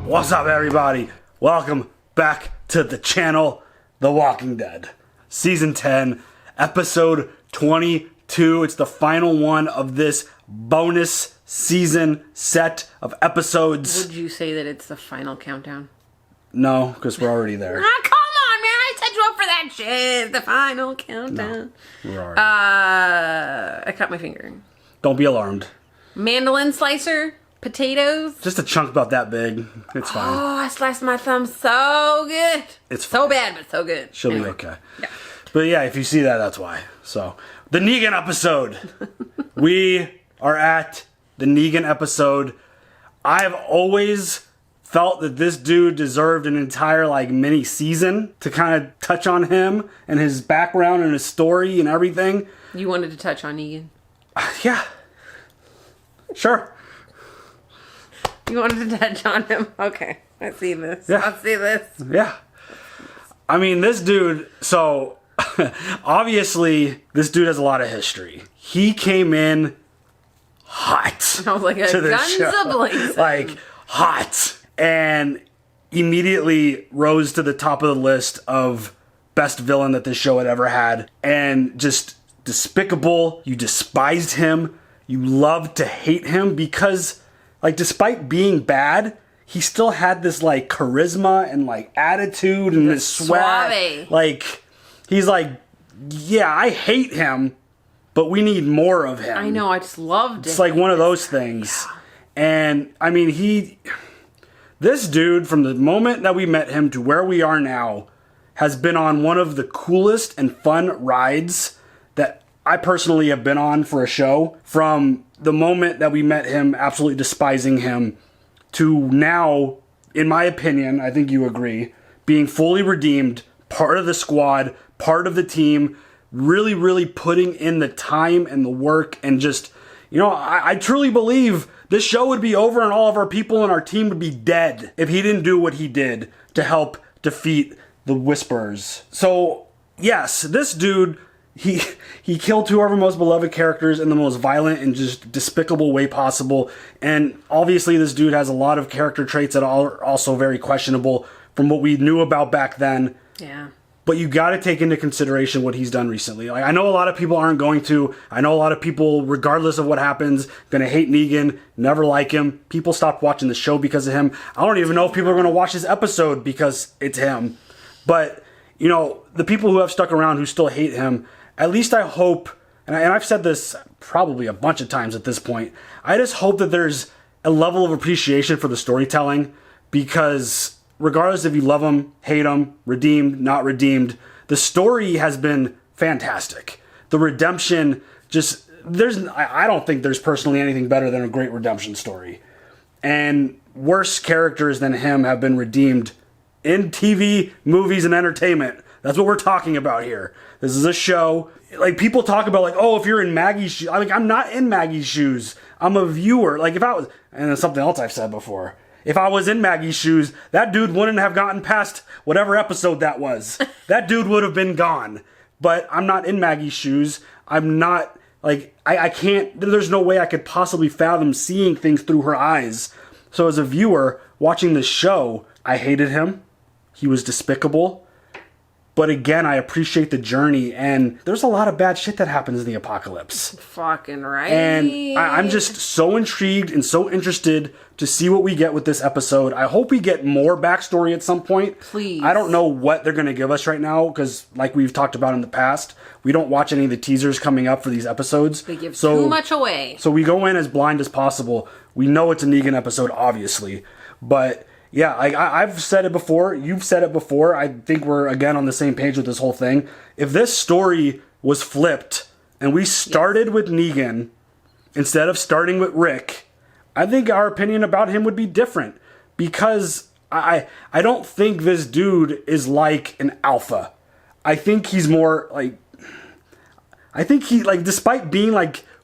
What's up, everybody? Welcome back to the channel, The Walking Dead. Season 10, episode 22. It's the final one of this bonus season set of episodes. Would you say that it's the final countdown? No, because we're already there. Ah, come on, man. I set you up for that shit. The final countdown. No, we're already. I cut my finger. Don't be alarmed. Mandolin slicer. Potatoes. Just a chunk about that big. It's fine. Oh, I sliced my thumb so good. It's so fine. bad, but so good. She'll be okay. Yeah. But yeah, if you see that, that's why. So, the Negan episode. We are at the Negan episode. I've always felt that this dude deserved an entire mini season to kind of touch on him and his background and his story and everything. You wanted to touch on Negan? Yeah. Sure. You wanted to touch on him? Okay. I see this. Yeah. I see this. Yeah. I mean, this dude, so obviously this dude has a lot of history. He came in hot. I was like, a guns a-blazing. Like, hot. And immediately rose to the top of the list of best villain that this show had ever had. And just despicable. You despised him. You loved to hate him because, despite being bad, he still had this, charisma and, attitude and this swag. Suave. He's yeah, I hate him, but we need more of him. I know, I just loved it. It's one of those things. Yeah. And, I mean, this dude, from the moment that we met him to where we are now, has been on one of the coolest and fun rides that I personally have been on for a show. From the moment that we met him, absolutely despising him, to now, in my opinion, I think you agree, being fully redeemed, part of the squad, part of the team, really, really putting in the time and the work, and just, I truly believe this show would be over and all of our people and our team would be dead if he didn't do what he did to help defeat the Whisperers. So, yes, this dude, he killed two of our most beloved characters in the most violent and just despicable way possible. And obviously this dude has a lot of character traits that are also very questionable from what we knew about back then. Yeah. But you got to take into consideration what he's done recently. I know a lot of people aren't going to. I know a lot of people, regardless of what happens, going to hate Negan, never like him. People stopped watching the show because of him. I don't even know if people are going to watch this episode because it's him. But, the people who have stuck around who still hate him, at least I hope, and I've said this probably a bunch of times at this point, I just hope that there's a level of appreciation for the storytelling, because regardless if you love him, hate him, redeemed, not redeemed, the story has been fantastic. The redemption, I don't think there's personally anything better than a great redemption story. And worse characters than him have been redeemed in TV, movies, and entertainment. That's what we're talking about here. This is a show. People talk about, oh, if you're in Maggie's shoes. I'm not in Maggie's shoes. I'm a viewer. If I was, and it's something else I've said before. If I was in Maggie's shoes, that dude wouldn't have gotten past whatever episode that was. That dude would have been gone. But I'm not in Maggie's shoes. I'm not, I can't, there's no way I could possibly fathom seeing things through her eyes. So as a viewer, watching this show, I hated him. He was despicable. But again, I appreciate the journey, and there's a lot of bad shit that happens in the apocalypse. Fucking right. And I'm just so intrigued and so interested to see what we get with this episode. I hope we get more backstory at some point. Please. I don't know what they're going to give us right now, because like we've talked about in the past, we don't watch any of the teasers coming up for these episodes. They give too much away. So we go in as blind as possible. We know it's a Negan episode, obviously, but yeah, I've said it before. You've said it before. I think we're, again, on the same page with this whole thing. If this story was flipped and we started with Negan instead of starting with Rick, I think our opinion about him would be different. Because I don't think this dude is like an alpha. I think he's more I think he, despite being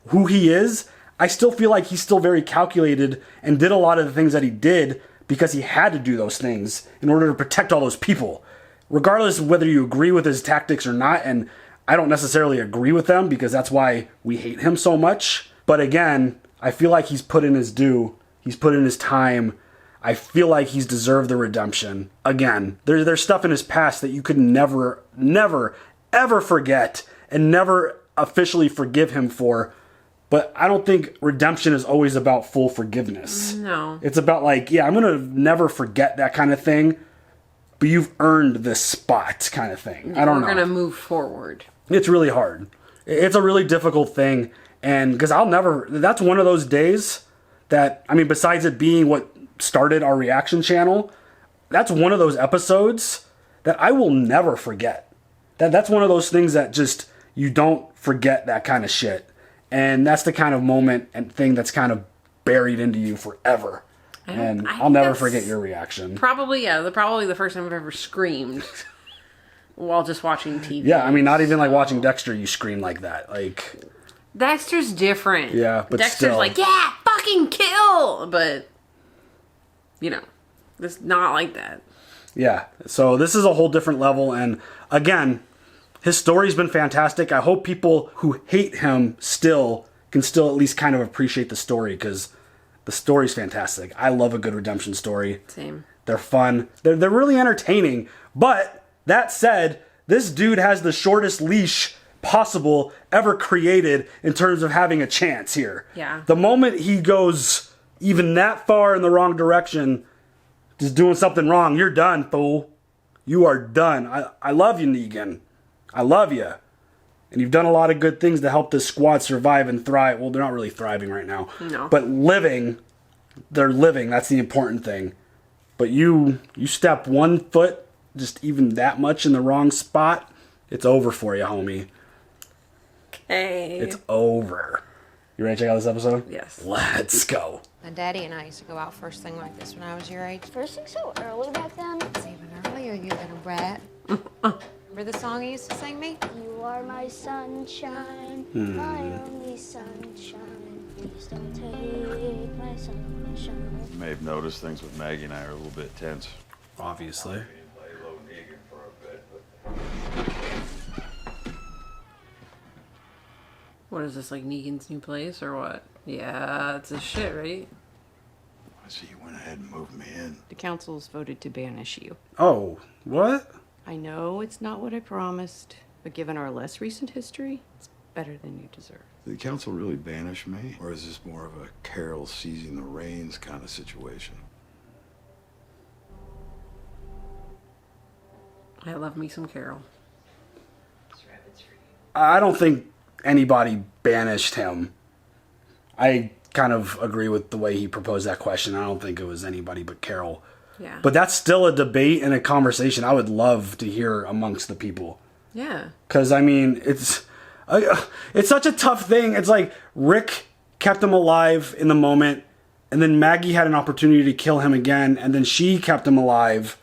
who he is, I still feel like he's still very calculated and did a lot of the things that he did because he had to do those things in order to protect all those people. Regardless of whether you agree with his tactics or not, and I don't necessarily agree with them because that's why we hate him so much. But again, I feel like he's put in his due. He's put in his time. I feel like he's deserved the redemption. Again, there's stuff in his past that you could never, ever forget and never officially forgive him for. But I don't think redemption is always about full forgiveness. No. It's about like, yeah, I'm going to never forget that kind of thing, but you've earned this spot kind of thing. I don't know. We're going to move forward. It's really hard. It's a really difficult thing. And because that's one of those days that, I mean, besides it being what started our reaction channel, that's one of those episodes that I will never forget. That's one of those things that just, you don't forget that kind of shit. And that's the kind of moment and thing that's kind of buried into you forever. And I'll never forget your reaction. Probably, yeah. Probably the first time I've ever screamed while just watching TV. Yeah, I mean, not even like watching Dexter, you scream like that. Like, Dexter's different. Yeah, but Dexter's still. like, yeah, fucking kill! But, you know, it's not like that. Yeah, so this is a whole different level. And again, his story's been fantastic. I hope people who hate him can still at least kind of appreciate the story, because the story's fantastic. I love a good redemption story. Same. They're fun. They're really entertaining. But that said, this dude has the shortest leash possible ever created in terms of having a chance here. Yeah. The moment he goes even that far in the wrong direction, just doing something wrong, you're done, fool. You are done. I love you, Negan. I love you. And you've done a lot of good things to help this squad survive and thrive. Well, they're not really thriving right now. No. But they're living. That's the important thing. But you step 1 foot, just even that much in the wrong spot, it's over for you, homie. Okay. It's over. You ready to check out this episode? Yes. Let's go. My daddy and I used to go out first thing like this when I was your age. First thing so early back then. It's even earlier, you little rat. Remember the song he used to sing me? You are my sunshine, my only sunshine. Please don't take my sunshine. You may have noticed things with Maggie and I are a little bit tense. Obviously. Lay low Negan for a bit, What is this, like Negan's new place or what? Yeah, it's his shit, right? I see you went ahead and moved me in. The council's voted to banish you. Oh, what? I know it's not what I promised, but given our less recent history, it's better than you deserve. Did the council really banish me? Or is this more of a Carol seizing the reins kind of situation? I love me some Carol. I don't think anybody banished him. I kind of agree with the way he proposed that question. I don't think it was anybody but Carol. Yeah. But that's still a debate and a conversation I would love to hear amongst the people. Yeah. Because, I mean, it's such a tough thing. It's like Rick kept him alive in the moment, and then Maggie had an opportunity to kill him again, and then she kept him alive,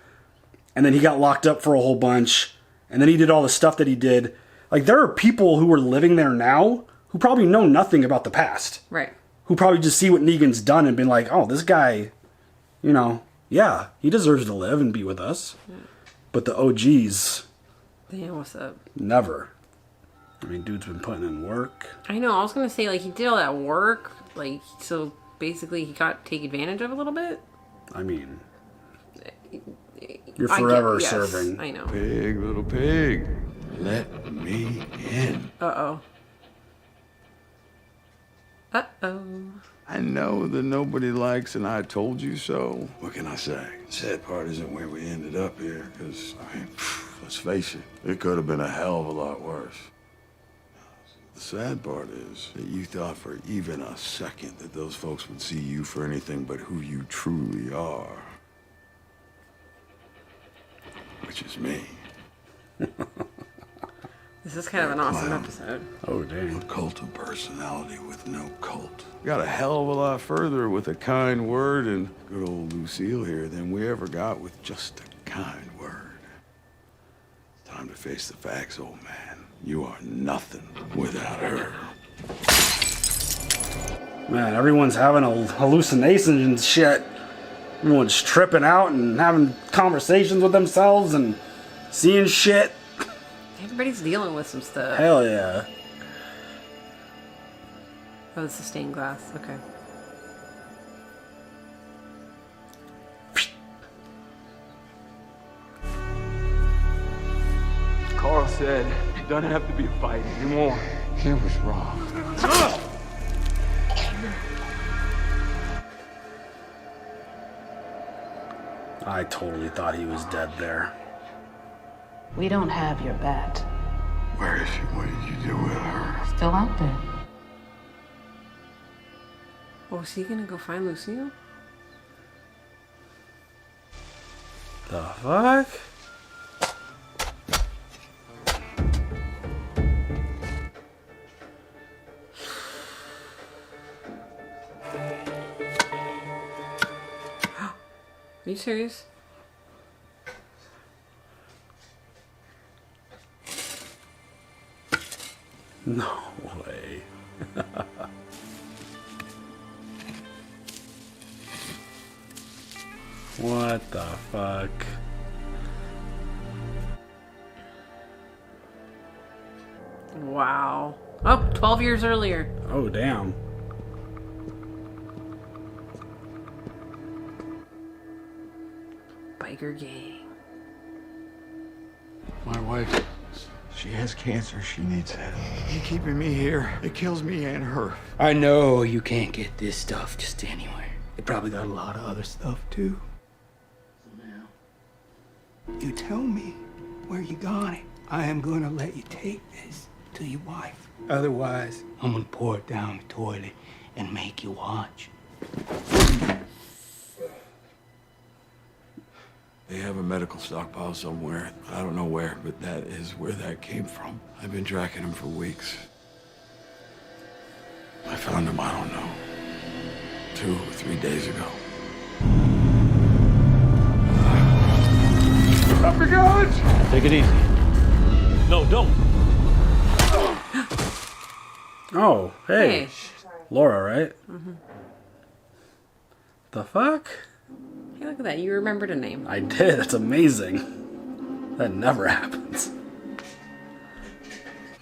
and then he got locked up for a whole bunch, and then he did all the stuff that he did. Like, there are people who are living there now who probably know nothing about the past. Right. Who probably just see what Negan's done and been like, oh, this guy, you know, yeah, he deserves to live and be with us. Yeah. But the OGs... Damn, what's up? Never. I mean, dude's been putting in work. I know, I was gonna say, like, he did all that work, like, so basically he got take advantage of a little bit? I mean... You're forever yes, serving. I know. Pig, little pig. Let me in. Uh-oh. Uh-oh. I know that nobody likes and I told you so. What can I say? The sad part isn't where we ended up here, because, I mean, let's face it, it could have been a hell of a lot worse. The sad part is that you thought for even a second that those folks would see you for anything but who you truly are. Which is me. This is kind of an awesome episode. Oh, dang. A cult of personality with no cult. Got a hell of a lot further with a kind word and good old Lucille here than we ever got with just a kind word. It's time to face the facts, old man. You are nothing without her. Man, everyone's having hallucinations and shit. Everyone's tripping out and having conversations with themselves and seeing shit. Everybody's dealing with some stuff. Hell yeah. Oh, it's a stained glass. Okay. said it doesn't have to be a fight anymore. It was wrong. I totally thought he was dead there. We don't have your bat. Where is she? What did you do with her? Still out there. Oh, is he gonna go find Lucille? The fuck? Are you serious? No way. What the fuck? Wow. Oh, 12 years earlier. Oh, damn. Biker gang. My wife, she has cancer. She needs help. You keeping me here, it kills me and her. I know you can't get this stuff just anywhere. They probably got a lot of other stuff too. So now, you tell me where you got it. I am gonna let you take this to your wife. Otherwise, I'm gonna pour it down the toilet and make you watch. They have a medical stockpile somewhere. I don't know where, but that is where that came from. I've been tracking him for weeks. I found him, I don't know, 2 or 3 days ago. Stop your guns! Take it easy. No, don't. Oh, hey. Hey. Laura, right? Mm-hmm. The fuck? Hey, look at that. You remembered a name. I did. It's amazing. That never happens.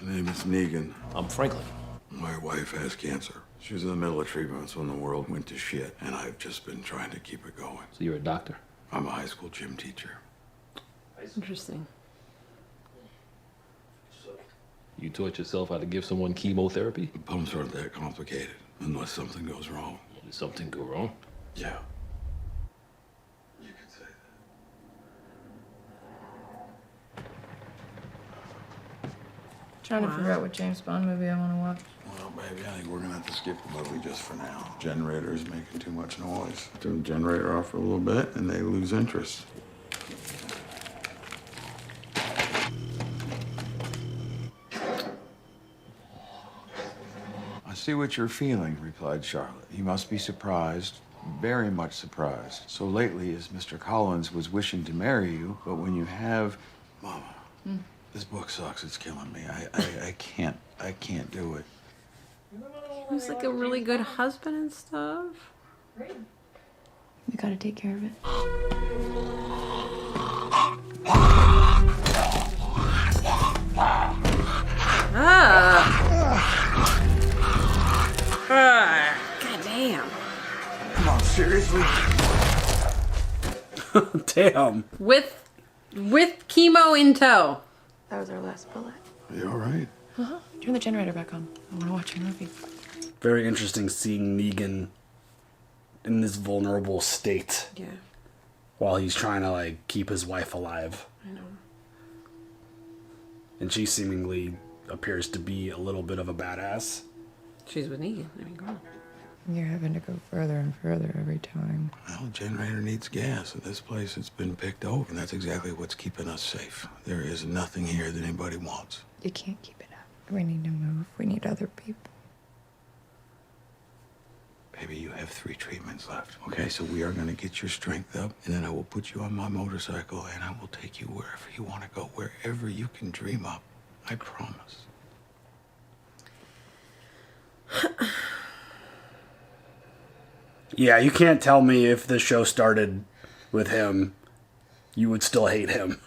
My name is Negan. I'm Franklin. My wife has cancer. She was in the middle of treatments when the world went to shit, and I've just been trying to keep it going. So you're a doctor? I'm a high school gym teacher. Interesting. You taught yourself how to give someone chemotherapy? The pumps aren't that complicated, unless something goes wrong. Did something go wrong? Yeah. You could say that. Trying to figure out what James Bond movie I want to watch. Well, baby, I think we're gonna have to skip the movie just for now. Generator is making too much noise. Turn the generator off for a little bit, and they lose interest. I see what you're feeling, replied Charlotte. You must be surprised, very much surprised. So lately, as Mr. Collins was wishing to marry you, but when you have... Mama, this book sucks. It's killing me. I can't do it. He was like a really good husband and stuff. We gotta take care of it. God damn. Come on, seriously? Damn. With chemo in tow. That was our last bullet. Are you all right? Turn the generator back on. I want to watch a movie. Very interesting seeing Negan in this vulnerable state. Yeah. While he's trying to, like, keep his wife alive. I know. And she seemingly appears to be a little bit of a badass. She's with Negan. I mean, girl. You're having to go further and further every time. Well, the generator needs gas. In this place, it's been picked over, and that's exactly what's keeping us safe. There is nothing here that anybody wants. You can't keep it up. We need to move. We need other people. Baby, you have 3 treatments left. Okay, so we are going to get your strength up, and then I will put you on my motorcycle, and I will take you wherever you want to go, wherever you can dream up. I promise. Yeah, you can't tell me if the show started with him, you would still hate him.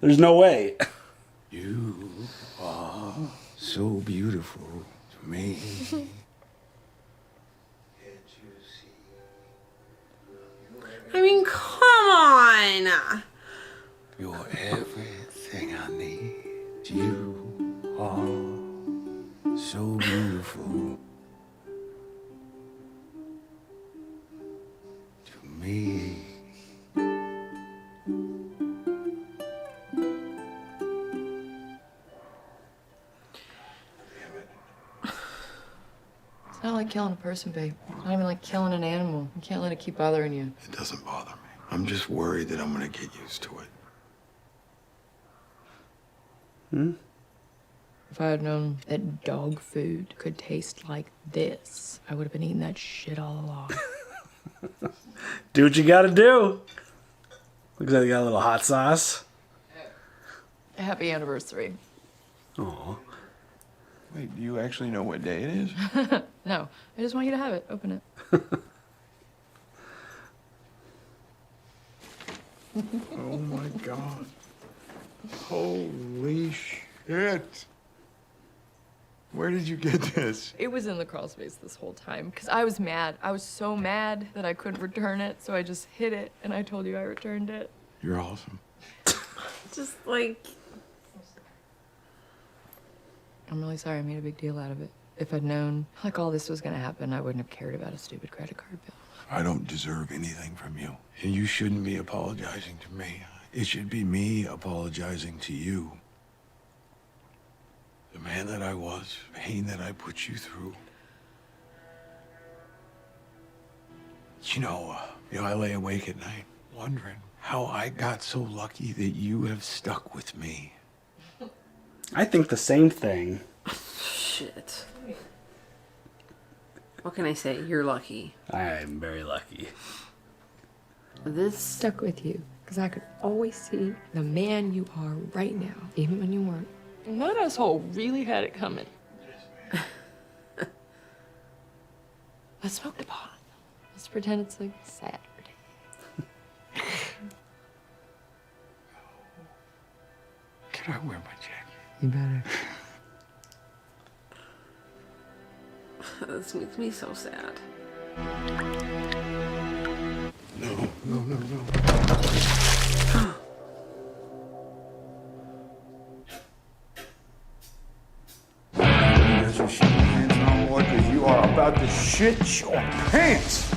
There's no way. You are so beautiful to me. I mean, come on. You're everything I need. You are so beautiful to me. It's not like killing a person, babe. It's not even like killing an animal. You can't let it keep bothering you. It doesn't bother me. I'm just worried that I'm gonna get used to it. If I had known that dog food could taste like this, I would have been eating that shit all along. Do what you gotta do. Looks like you got a little hot sauce. Happy anniversary. Aw. Wait, do you actually know what day it is? No, I just want you to have it. Open it. Oh my God. Holy shit. Where did you get this? It was in the crawl space this whole time because I was mad. I was so mad that I couldn't return it, so I just hid it and I told you I returned it. You're awesome. Just like, I'm really sorry I made a big deal out of it. If I'd known like all this was gonna happen, I wouldn't have cared about a stupid credit card bill. I don't deserve anything from you. And you shouldn't be apologizing to me. It should be me apologizing to you. The man that I was, the pain that I put you through. I lay awake at night wondering how I got so lucky that you have stuck with me. I think the same thing. shit. What can I say? You're lucky. I'm very lucky. This Stuck with you because I could always see the man you are right now, even when you weren't. And that asshole really had it coming. Let's smoke the pot. Let's pretend it's like Saturday. Can I wear my jacket? You better. this makes me so sad. No. That's your shit pants on, boy, because you are about to shit your pants.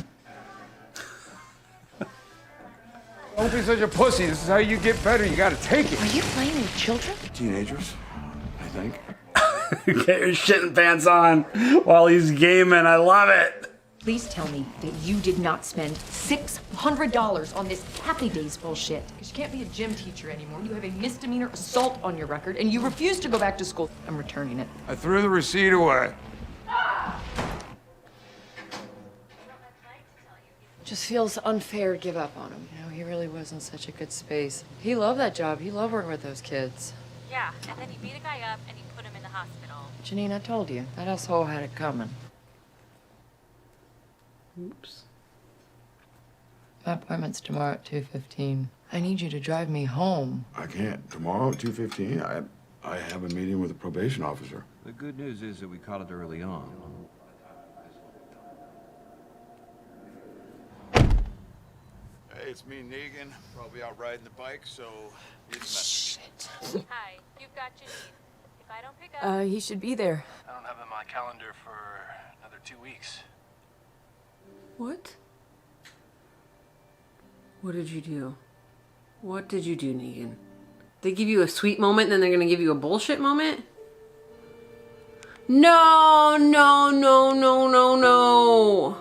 Don't be such a pussy. This is how you get better. You gotta take it. Are you playing with children? Teenagers, I think. Get your shitting pants on while he's gaming. I love it. Please tell me that you did not spend $600 on this Happy Days bullshit. Because you can't be a gym teacher anymore. You have a misdemeanor assault on your record, and you refuse to go back to school. I'm returning it. I threw the receipt away. Just feels unfair to give up on him. You know, he really was in such a good space. He loved that job. He loved working with those kids. Yeah, and then he beat a guy up and he put him in the hospital. Janine, I told you. That asshole had it coming. Oops. My appointment's tomorrow at 2:15. I need you to drive me home. I can't. Tomorrow at 2:15, I have a meeting with a probation officer. The good news is that we caught it early on. Hey, it's me, Negan. Probably out riding the bike, so Shit. Hi, you've got Janine. If I don't pick up... He should be there. I don't have it on my calendar for another 2 weeks. What? What did you do? What did you do, Negan? They give you a sweet moment and then they're gonna give you a bullshit moment? No, no, no, no, no, no.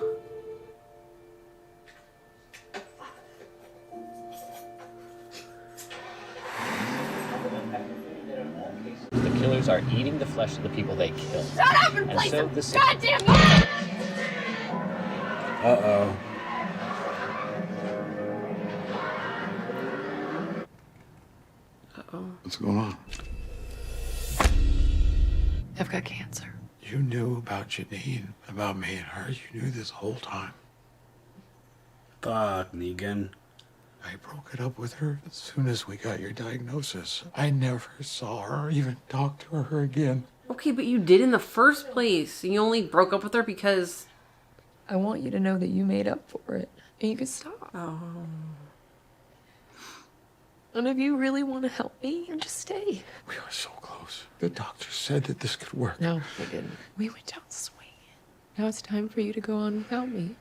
The killers are eating the flesh of the people they kill. Shut up and play so some goddamn music! Uh-oh. Uh-oh. What's going on? I've got cancer. You knew about Janine, about me and her. You knew this whole time. Fuck, Negan. I broke it up with her as soon as we got your diagnosis. I never saw her or even talked to her again. Okay, but you did in the first place. You only broke up with her because... I want you to know that you made up for it. And you can stop. Oh. And if you really want to help me, just stay. We are so close. The doctor said that this could work. No, we didn't. We went down swinging. Now it's time for you to go on without me.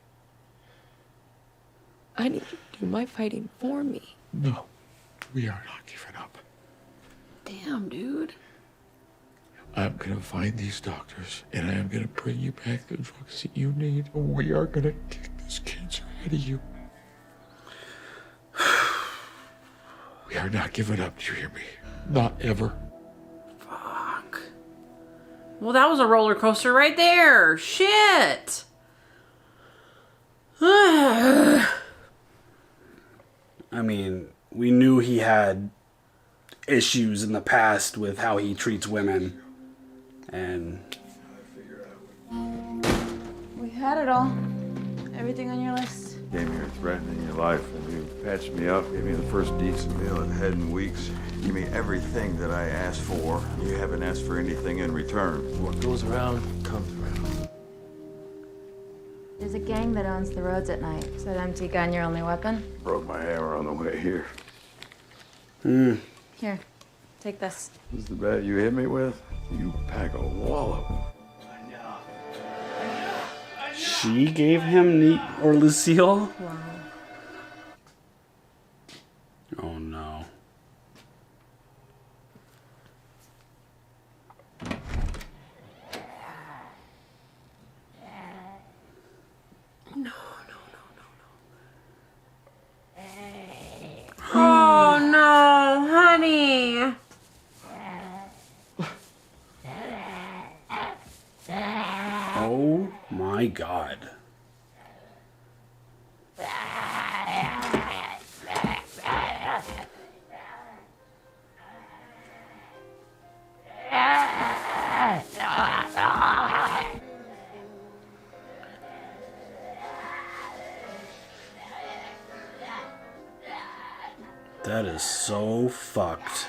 I need you to do my fighting for me. No, we are not giving up. Damn, dude. I'm gonna find these doctors, and I am gonna bring you back the drugs that you need. We are gonna kick this cancer out of you. We are not giving up, do you hear me? Not ever. Fuck. Well, that was a roller coaster right there. Shit. I mean, we knew he had issues in the past with how he treats women. And We had it all. Everything on your list. Came here threatening your life, and you patched me up, gave me the first decent meal I've had in weeks. Give me everything that I asked for. You haven't asked for anything in return. What goes around comes around. There's a gang that owns the roads at night. Is that empty gun your only weapon? Broke my hammer on the way here. Here, take this. This is the bat you hit me with? You pack a wallop. she gave him Lucille? Wow. Oh no. Oh no, honey. Oh my God. That is so fucked.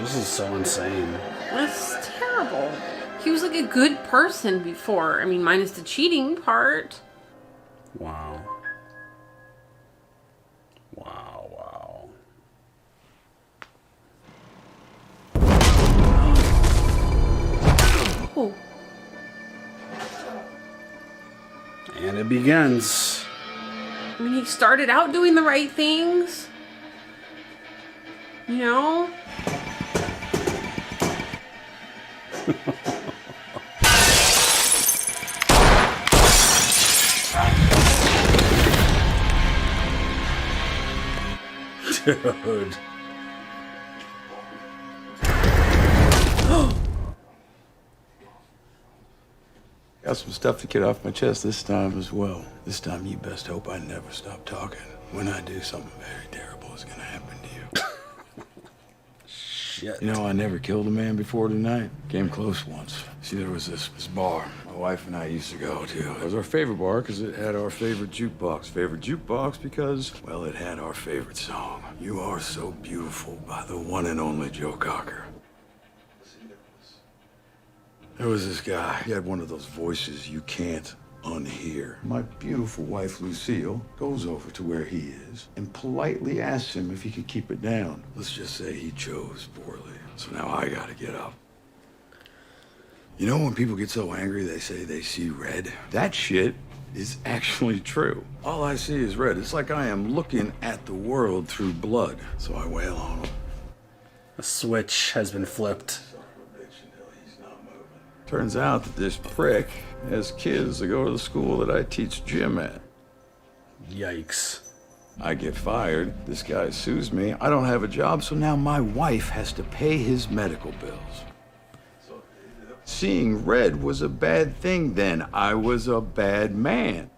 This is so insane. That's terrible. He was like a good person before. I mean, minus the cheating part. Wow. Wow, wow. Oh. And it begins. I mean, he started out doing the right things. You know? Dude. Got some stuff to get off my chest this time as well. This time you best hope I never stop talking. When I do, something very terrible is gonna happen to you. Shit. You know, I never killed a man before tonight. Came close once. See, there was this bar my wife and I used to go to. It was our favorite bar because it had our favorite jukebox. Favorite jukebox because, well, it had our favorite song. You Are So Beautiful by the one and only Joe Cocker. There was this guy. He had one of those voices you can't unhear. My beautiful wife, Lucille, goes over to where he is and politely asks him if he could keep it down. Let's just say he chose poorly. So now I gotta get up. You know when people get so angry they say they see red? That shit is actually true. All I see is red. It's like I am looking at the world through blood. So I wail on him. A switch has been flipped. Turns out that this prick has kids that go to the school that I teach gym at. Yikes. I get fired, this guy sues me, I don't have a job, so now my wife has to pay his medical bills. Seeing red was a bad thing then. I was a bad man.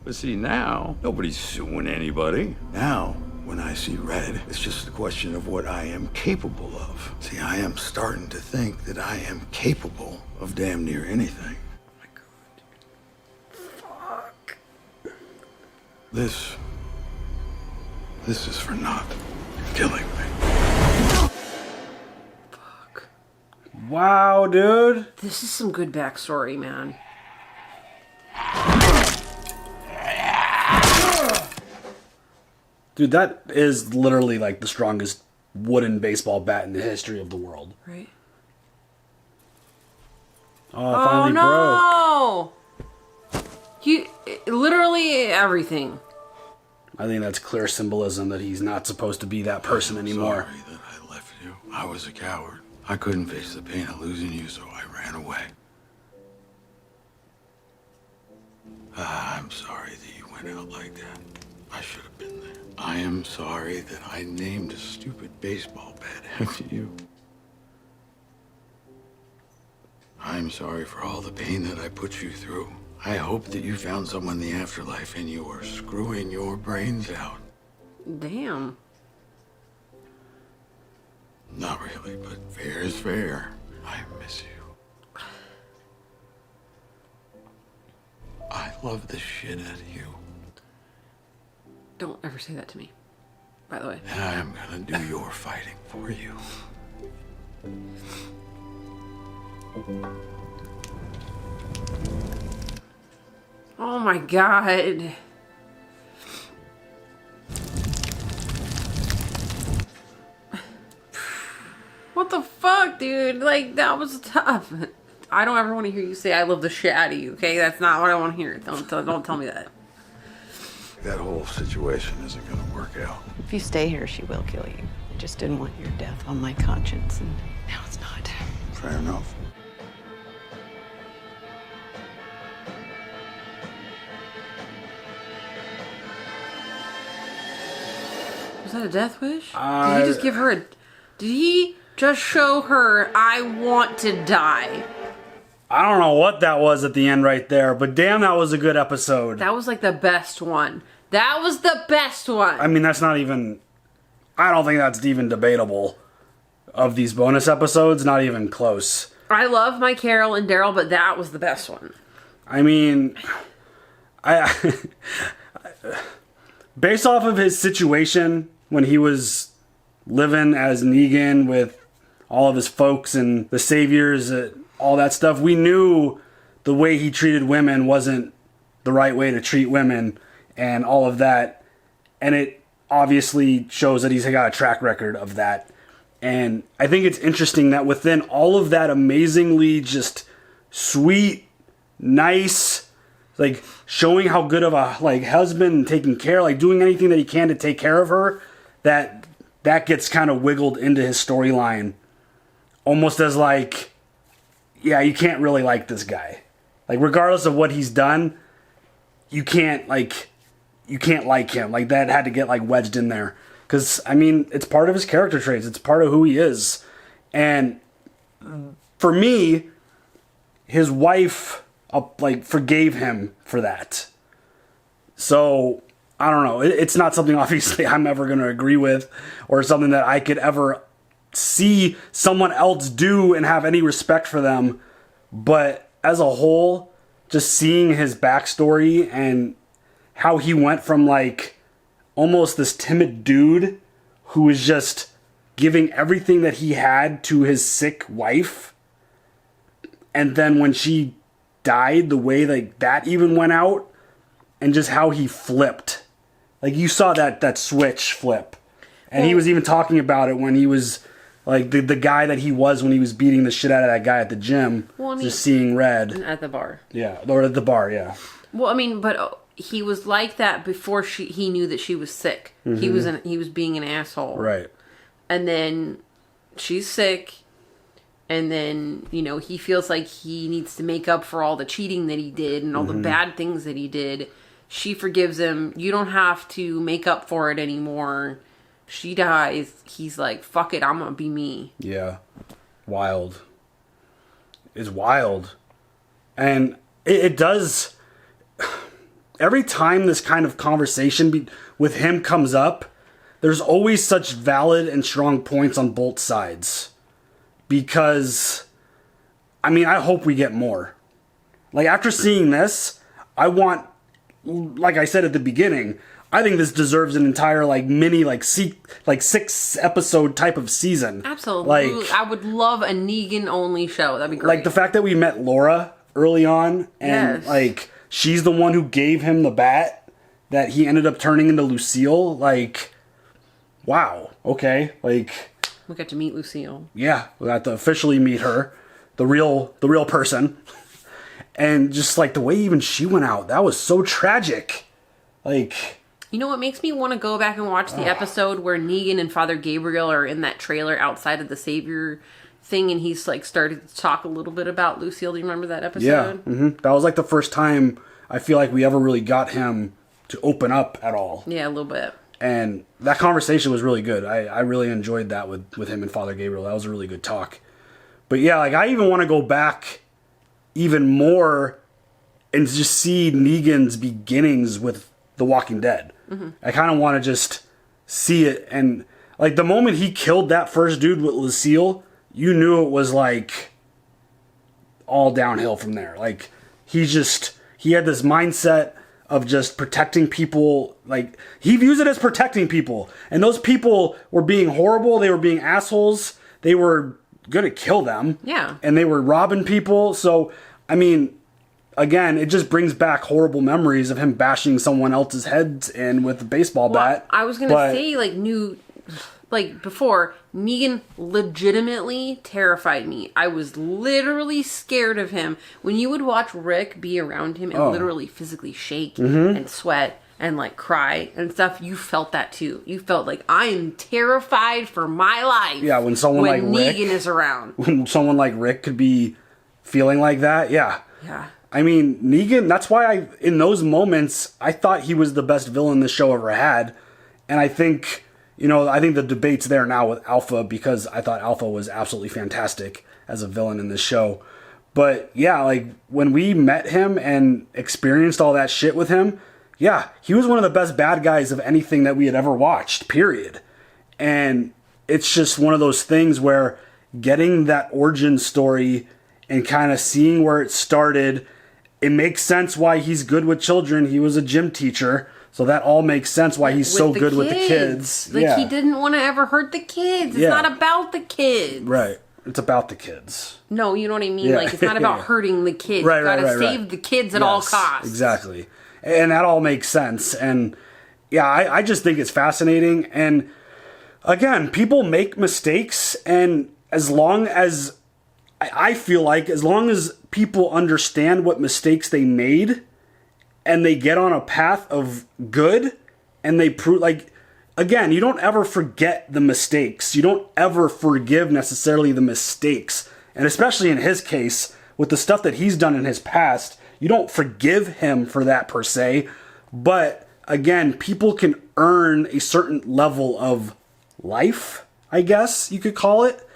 But see, now, nobody's suing anybody. Now, When I see red, it's just a question of what I am capable of. See, I am starting to think that I am capable of damn near anything. My God. Fuck. This is for not killing me. Fuck. Wow, dude. This is some good backstory, man. Dude, that is literally like the strongest wooden baseball bat in the history of the world. Right. Oh, it finally broke. Literally everything. I think that's clear symbolism that he's not supposed to be that person anymore. Sorry that I left you. I was a coward. I couldn't face the pain of losing you, so I ran away. I'm sorry that you went out like that. I should have been there. I am sorry that I named a stupid baseball bat after you. I'm sorry for all the pain that I put you through. I hope that you found someone in the afterlife and you are screwing your brains out. Damn. Not really, but fair is fair. I miss you. I love the shit out of you. Don't ever say that to me, by the way. And I am gonna do your fighting for you. Oh my God. What the fuck, dude? Like, that was tough. I don't ever want to hear you say I love the shit out of you, okay? That's not what I want to hear. Don't tell me that. That whole situation isn't gonna work out. If you stay here, she will kill you. I just didn't want your death on my conscience, and now it's not. Fair enough. Was that a death wish? Did he just give her a... Did he just show her, I want to die? I don't know what that was at the end right there, but damn, that was a good episode. That was like the best one. That was the best one. I mean, that's not even... I don't think that's even debatable. Of these bonus episodes, not even close. I love my Carol and Daryl, but that was the best one. I mean... based off of his situation when he was living as Negan with all of his folks and the saviors, all that stuff, we knew the way he treated women wasn't the right way to treat women and all of that. And it obviously shows that he's got a track record of that. And I think it's interesting that within all of that amazingly just sweet, nice, like showing how good of a husband and taking care, like doing anything that he can to take care of her, that gets kind of wiggled into his storyline. Almost as like, yeah, you can't really like this guy. Like regardless of what he's done, you can't like him. Like that had to get like wedged in there. Because, I mean, it's part of his character traits. It's part of who he is. And for me, his wife forgave him for that. So, I don't know. It's not something, obviously, I'm ever going to agree with. Or something that I could ever see someone else do and have any respect for them. But as a whole, just seeing his backstory and how he went from, almost this timid dude who was just giving everything that he had to his sick wife. And then when she died, the way that even went out, and just how he flipped. Like you saw that switch flip. And he was even talking about it when he was the guy that he was when he was beating the shit out of that guy at the gym. Well, I mean, just seeing red. At the bar. Yeah, or at the bar, yeah. Well, I mean, but he was like that before he knew that she was sick. Mm-hmm. He was being an asshole. Right. And then she's sick. And then, he feels like he needs to make up for all the cheating that he did and all the bad things that he did. She forgives him. You don't have to make up for it anymore. She dies. He's like, fuck it, I'm gonna be me. Yeah. Wild. It's wild. And it does... Every time this kind of conversation with him comes up, there's always such valid and strong points on both sides. Because, I mean, I hope we get more. Like, after seeing this, I want, like I said at the beginning, I think this deserves an entire, like, mini, like 6 episode type of season. Absolutely. Like, I would love a Negan only show. That'd be great. like, the fact that we met Laura early on, and, Yes. like, she's the one who gave him the bat that he ended up turning into Lucille. Like, wow. Okay. Like, we got to meet Lucille. yeah, we got to officially meet her, the real person. And just like the way even she went out, that was so tragic. Like, you know what makes me want to go back and watch the episode where Negan and Father Gabriel are in that trailer outside of the Savior thing, and he's like started to talk a little bit about Lucille. Do you remember that episode? yeah, that was like the first time I feel like we ever really got him to open up at all. Yeah, a little bit. And that conversation was really good. I really enjoyed that with him and Father Gabriel. That was a really good talk. But yeah, like I even want to go back even more and just see Negan's beginnings with The Walking Dead. I kind of want to just see it. And like the moment he killed that first dude with Lucille, you knew it was like all downhill from there. Like he had this mindset of just protecting people. Like he views it as protecting people, and those people were being horrible. They were being assholes. They were gonna kill them. Yeah. And they were robbing people. So I mean, again, it just brings back horrible memories of him bashing someone else's heads in with a baseball bat. I was gonna say like before, Negan legitimately terrified me. I was literally scared of him. When you would watch Rick be around him and literally physically shake and sweat and like cry and stuff, you felt that too. You felt like I am terrified for my life. Yeah, when someone like Rick Negan is around. When someone like Rick could be feeling like that, yeah. Yeah. I mean, Negan, that's why in those moments, I thought he was the best villain this show ever had. And I think the debate's there now with Alpha, because I thought Alpha was absolutely fantastic as a villain in this show. But yeah, like when we met him and experienced all that shit with him, yeah, he was one of the best bad guys of anything that we had ever watched, period. And it's just one of those things where getting that origin story and kind of seeing where it started, it makes sense why he's good with children. He was a gym teacher, so that all makes sense why he's so good with the kids. Like he didn't want to ever hurt the kids. It's not about the kids. Right. It's about the kids. No, you know what I mean? Yeah. Like it's not about hurting the kids. Right, You gotta right, save the kids at all costs. Exactly. And that all makes sense. And yeah, I just think it's fascinating. And again, people make mistakes, and as long as I feel like as long as people understand what mistakes they made and they get on a path of good and they prove, like, again, you don't ever forget the mistakes. You don't ever forgive necessarily the mistakes. And especially in his case, with the stuff that he's done in his past, you don't forgive him for that per se. But again, people can earn a certain level of life, I guess you could call it.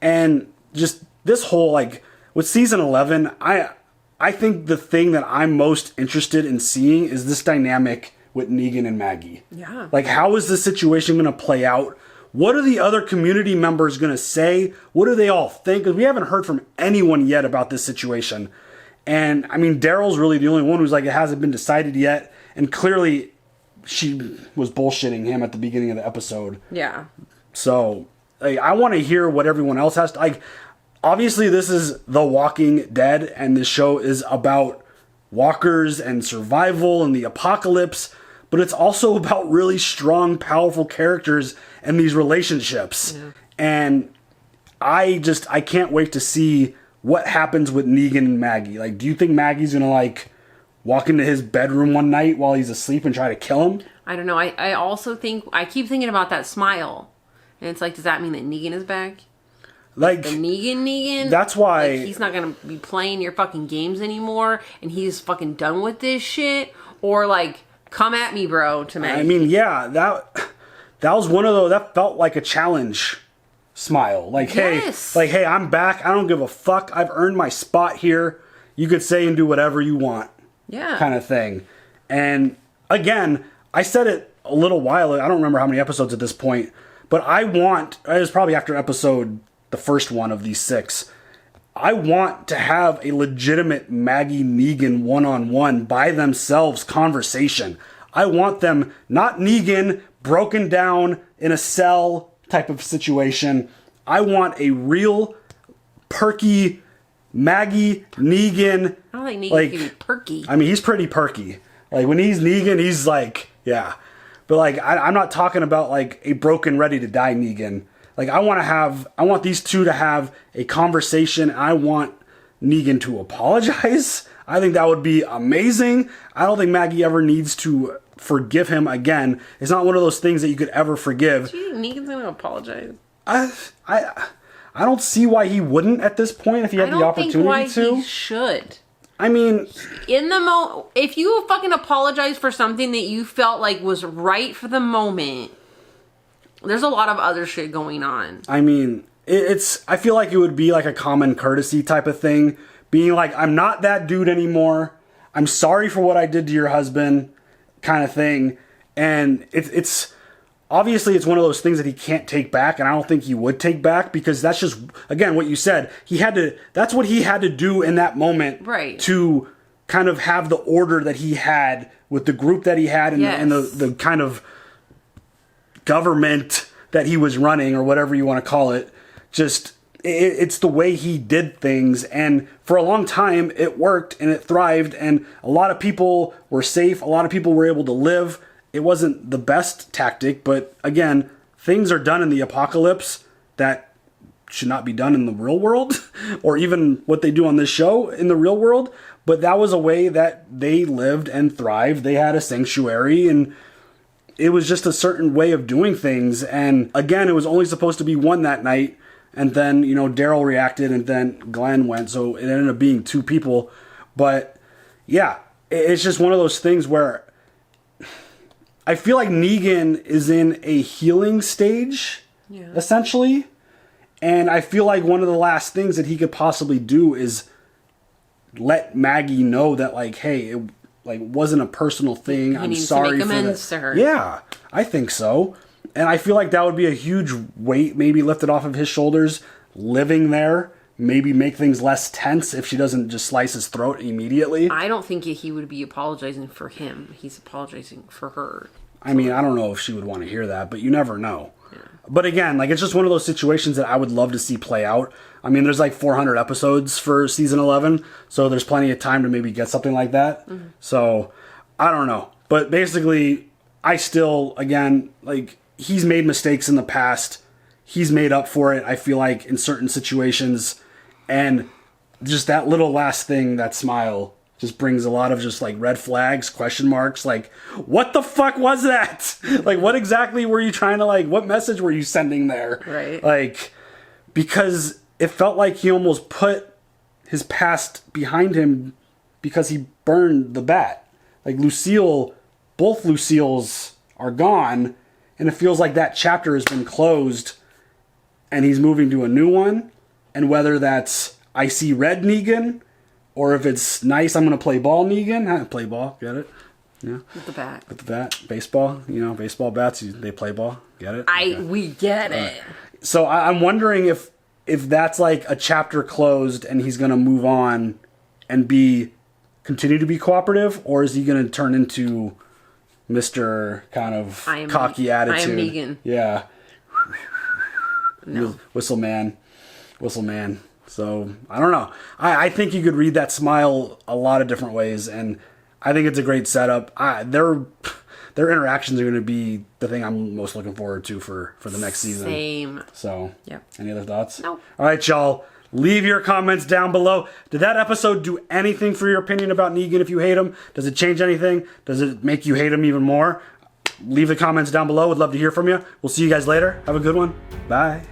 And just this whole, like, with season 11, I think the thing that I'm most interested in seeing is this dynamic with Negan and Maggie. Yeah. Like, how is this situation going to play out? What are the other community members going to say? What do they all think? Because we haven't heard from anyone yet about this situation. And, I mean, Daryl's really the only one who's like, it hasn't been decided yet. And clearly, she was bullshitting him at the beginning of the episode. Yeah. So, like, I want to hear what everyone else has to... Like, obviously, this is The Walking Dead, and this show is about walkers and survival and the apocalypse, but it's also about really strong, powerful characters and these relationships. Yeah. And I can't wait to see what happens with Negan and Maggie. Like, do you think Maggie's gonna, like, walk into his bedroom one night while he's asleep and try to kill him? I don't know. I also think... I keep thinking about that smile. And it's like, does that mean that Negan is back? Like, the Negan? That's why... Like, he's not gonna be playing your fucking games anymore, and he's fucking done with this shit? Or, like, come at me, bro, to Maggie. I mean, yeah, that was one of those... That felt like a challenge smile. Like, yes. hey, I'm back. I don't give a fuck. I've earned my spot here. You could say and do whatever you want. Yeah. Kind of thing. And, again, I said it a little while. I don't remember how many episodes at this point, but it was probably after the first one of these 6. I want to have a legitimate Maggie Negan one-on-one by themselves conversation. I want them, not Negan broken down in a cell type of situation. I want a real perky Maggie Negan. I don't think Negan can be perky. I mean, he's pretty perky. Like when he's Negan, he's like, yeah. But like, I'm not talking about like a broken, ready to die Negan. Like I want these two to have a conversation. I want Negan to apologize. I think that would be amazing. I don't think Maggie ever needs to forgive him again. It's not one of those things that you could ever forgive. Do you think Negan's gonna apologize? I don't see why he wouldn't at this point if he had the opportunity to. I don't think why he should. I mean, if you fucking apologize for something that you felt like was right for the moment, there's a lot of other shit going on. I mean, I feel like it would be like a common courtesy type of thing. Being like, I'm not that dude anymore. I'm sorry for what I did to your husband kind of thing. And it's obviously it's one of those things that he can't take back. And I don't think he would take back because that's just, again, what you said. That's what he had to do in that moment. Right. To kind of have the order that he had with the group that he had and the kind of government that he was running or whatever you want to call it. Just it's the way he did things, and for a long time it worked and it thrived, and a lot of people were safe, a lot of people were able to live. It wasn't the best tactic, but again, things are done in the apocalypse that should not be done in the real world or even what they do on this show in the real world. But that was a way that they lived and thrived. They had a sanctuary, and it was just a certain way of doing things. And again, it was only supposed to be one that night. And then, Daryl reacted and then Glenn went. So it ended up being 2 people. But yeah, it's just one of those things where I feel like Negan is in a healing stage, essentially. And I feel like one of the last things that he could possibly do is let Maggie know that, like, hey, it wasn't a personal thing. I'm sorry to make for amends that. to her. Yeah, I think so. And I feel like that would be a huge weight maybe lifted off of his shoulders, living there, maybe make things less tense if she doesn't just slice his throat immediately. I don't think he would be apologizing for him. He's apologizing for her. I mean, I don't know if she would want to hear that, but you never know. Yeah. But again, like, it's just one of those situations that I would love to see play out. I mean, there's like 400 episodes for season 11, so there's plenty of time to maybe get something like that. Mm-hmm. So, I don't know. But basically, I still, again, like, he's made mistakes in the past. He's made up for it, I feel like, in certain situations. And just that little last thing, that smile, just brings a lot of just like red flags, question marks. Like, what the fuck was that? Like, what exactly were you trying to, like, what message were you sending there? Right. Like, because it felt like he almost put his past behind him because he burned the bat. Like, both Lucille's are gone. And it feels like that chapter has been closed and he's moving to a new one. And whether that's I see red Negan or if it's nice, I'm going to play ball Negan. Play ball, get it? Yeah. With the bat. With the bat. Baseball, baseball bats, they play ball. Get it? Okay. We get it. So I'm wondering if that's like a chapter closed and he's going to move on and continue to be cooperative, or is he going to turn into Mr. kind of cocky attitude? I am Negan. Yeah. No. Whistle man. So, I don't know. I think you could read that smile a lot of different ways, and I think it's a great setup. Their interactions are going to be the thing I'm most looking forward to for the next season. Same. So, yep. Any other thoughts? No. All right, y'all. Leave your comments down below. Did that episode do anything for your opinion about Negan if you hate him? Does it change anything? Does it make you hate him even more? Leave the comments down below. Would love to hear from you. We'll see you guys later. Have a good one. Bye.